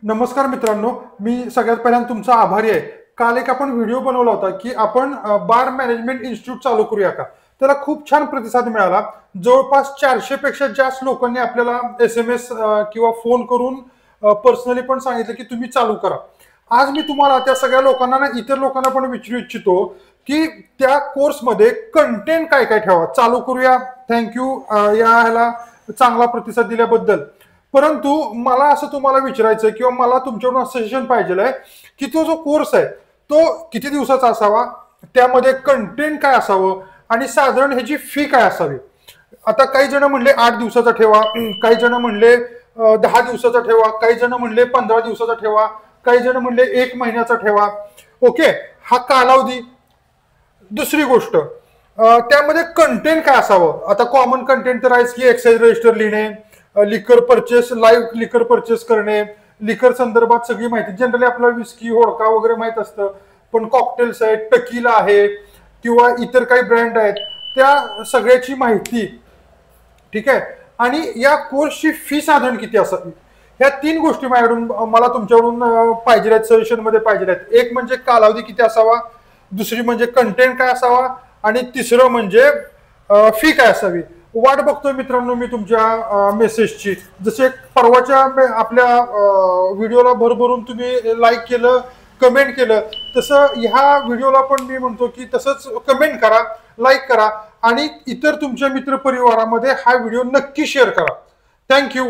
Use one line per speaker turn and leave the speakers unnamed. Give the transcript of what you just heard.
नमस्कार मित्रांनो, मी सगळ्यात पहिल्यांदा तुमचा आभारी आहे. काल एक आपण व्हिडिओ बनवला होता की आपण बार मॅनेजमेंट इन्स्टिट्यूट चालू करूया का. त्याला खूप छान प्रतिसाद मिळाला. जवळपास 400 पेक्षा जास्त लोकांनी आपल्याला SMS किंवा फोन करून पर्सनली पण सांगितलं की तुम्ही चालू करा. आज मी तुम्हाला त्या सगळ्या लोकांना ना इतर लोकांना पण विचारू इच्छितो की त्या कोर्समध्ये कंटेंट काय काय ठेवा. चालू करूया. थँक्यू या ह्याला चांगला प्रतिसाद दिल्याबद्दल. परंतु मला असं तुम्हाला विचारायचं किंवा मला तुमच्याकडून सजेशन पाहिजे आहे की तो जो कोर्स आहे तो किती दिवसाचा असावा, त्यामध्ये कंटेंट काय असावं आणि साधारण ह्याची फी काय असावी. आता काही जण म्हणले 8 दिवसाचा ठेवा, काही जण म्हणले 10 दिवसाचा ठेवा, काही जण म्हणले 15 दिवसाचा ठेवा, काही जण म्हणले 1 महिन्याचा ठेवा. ओके, हा कालावधी. दुसरी गोष्ट, त्यामध्ये कंटेंट काय असावं. आता कॉमन कंटेंट तर आहेच की एक्साइज रजिस्टर लिहिणे, लिकर परचेस, लाईव्ह लिकर परचेस करणे, लिकर संदर्भात सगळी माहिती. जनरली आपल्याला विस्की होडका वगैरे माहित असतं, पण कॉकटेल्स आहेत, टकीला आहे किंवा इतर काही ब्रँड आहेत, त्या सगळ्याची माहिती. ठीक आहे. आणि या कोर्सची फी साधारण किती असावी, ह्या 3 गोष्टी माझ्याकडून मला तुमच्याकडून पाहिजे आहेत, सजेशनमध्ये पाहिजे आहेत. एक म्हणजे कालावधी किती असावा, दुसरी म्हणजे कंटेंट काय असावा आणि तिसरं म्हणजे फी काय असावी. वाट बघतोय मित्रांनो मी तुमच्या मेसेजची. जसे परवाच्या आपल्या व्हिडिओला भरभरून तुम्ही लाईक केलं, कमेंट केलं, तसं ह्या व्हिडिओला पण मी म्हणतो की तसंच कमेंट करा, लाईक करा आणि इतर तुमच्या मित्र परिवारामध्ये हा व्हिडिओ नक्की शेअर करा. थँक्यू.